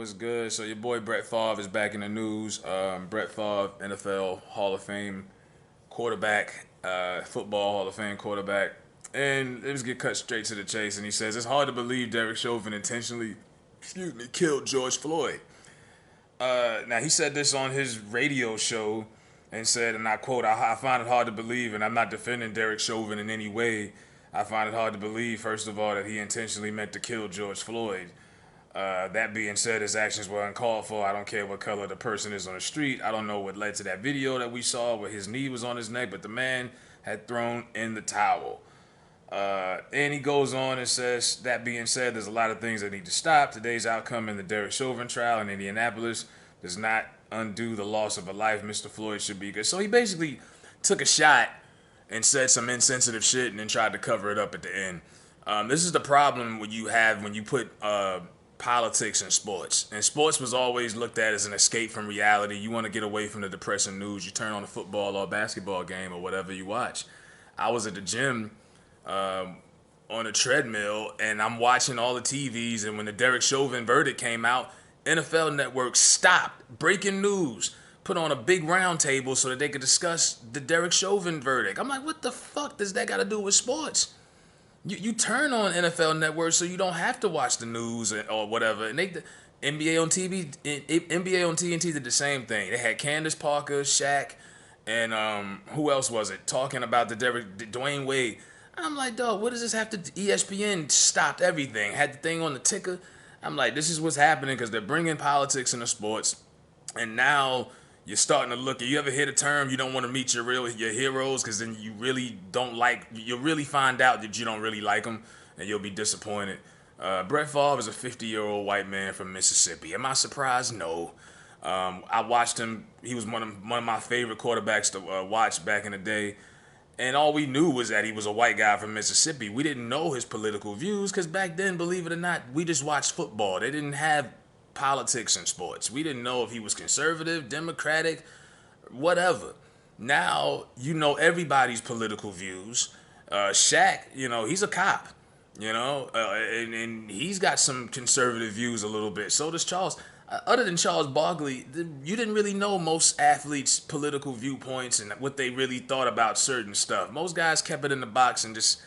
what's good? So your boy Brett Favre is back in the news. Brett Favre, NFL Hall of Fame quarterback, football Hall of Fame quarterback, and let's get cut straight to the chase. And he says it's hard to believe Derek Chauvin intentionally, killed George Floyd. Now he said this on his radio show and said, and I quote, I find it hard to believe, and I'm not defending Derek Chauvin in any way. I find it hard to believe, first of all, that he intentionally meant to kill George Floyd. That being said, his actions were uncalled for. I don't care what color the person is on the street. I don't know what led to that video that we saw where his knee was on his neck, but the man had thrown in the towel. And he goes on and says, that being said, there's a lot of things that need to stop. Today's outcome in the Derek Chauvin trial in Indianapolis does not undo the loss of a life. Mr. Floyd should be good. So he basically took a shot and said some insensitive shit and then tried to cover it up at the end. This is the problem when you put politics in sports. And sports was always looked at as an escape from reality. You want to get away from the depressing news. You turn on a football or basketball game or whatever you watch. I was at the gym on a treadmill and I'm watching all the TVs, and when the Derek Chauvin verdict came out, NFL Network stopped breaking news, put on a big round table so that they could discuss the Derek Chauvin verdict. I'm like, what the fuck does that got to do with sports? You turn on NFL Network so you don't have to watch the news or whatever. And NBA on TV, NBA on TNT did the same thing. They had Candace Parker, Shaq, and who else was it, talking about the Dwayne Wade. I'm like, dog, what does this have to do? ESPN stopped everything, had the thing on the ticker. I'm like, this is what's happening because they're bringing politics into sports. And now you're starting to look. You ever hear the term, you don't want to meet your heroes, because then you really don't like, you'll really find out that you don't really like them and you'll be disappointed. Brett Favre is a 50-year-old white man from Mississippi. Am I surprised? No. I watched him. He was one of my favorite quarterbacks to watch back in the day. And all we knew was that he was a white guy from Mississippi. We didn't know his political views because back then, believe it or not, we just watched football. They didn't have politics in sports. We didn't know if he was conservative, democratic, whatever. Now you know everybody's political views. Shaq, he's a cop, and he's got some conservative views a little bit. So does Charles. Other than Charles Barkley, you didn't really know most athletes' political viewpoints and what they really thought about certain stuff. Most guys kept it in the box and just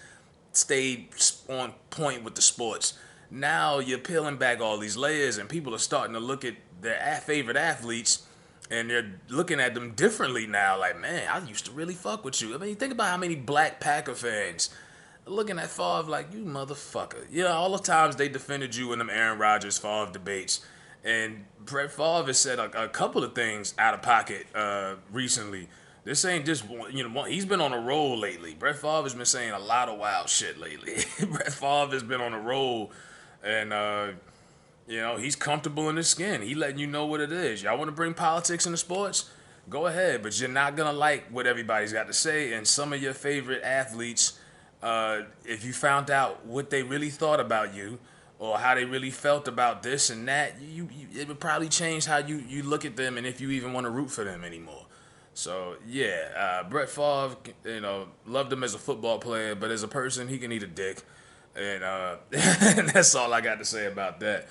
stayed on point with the sports. Now you're peeling back all these layers and people are starting to look at their favorite athletes and they're looking at them differently now. Like, man, I used to really fuck with you. I mean, think about how many black Packer fans are looking at Favre like, you motherfucker. All the times they defended you in them Aaron Rodgers Favre debates. And Brett Favre has said a couple of things out of pocket recently. This ain't just he's been on a roll lately. Brett Favre has been saying a lot of wild shit lately. Brett Favre has been on a roll, and he's comfortable in his skin. He letting you know what it is. Y'all want to bring politics into sports? Go ahead, but you're not gonna like what everybody's got to say. And some of your favorite athletes, if you found out what they really thought about you, or how they really felt about this and that, it would probably change how you look at them and if you even want to root for them anymore. So, Brett Favre, loved him as a football player, but as a person, he can eat a dick. And that's all I got to say about that.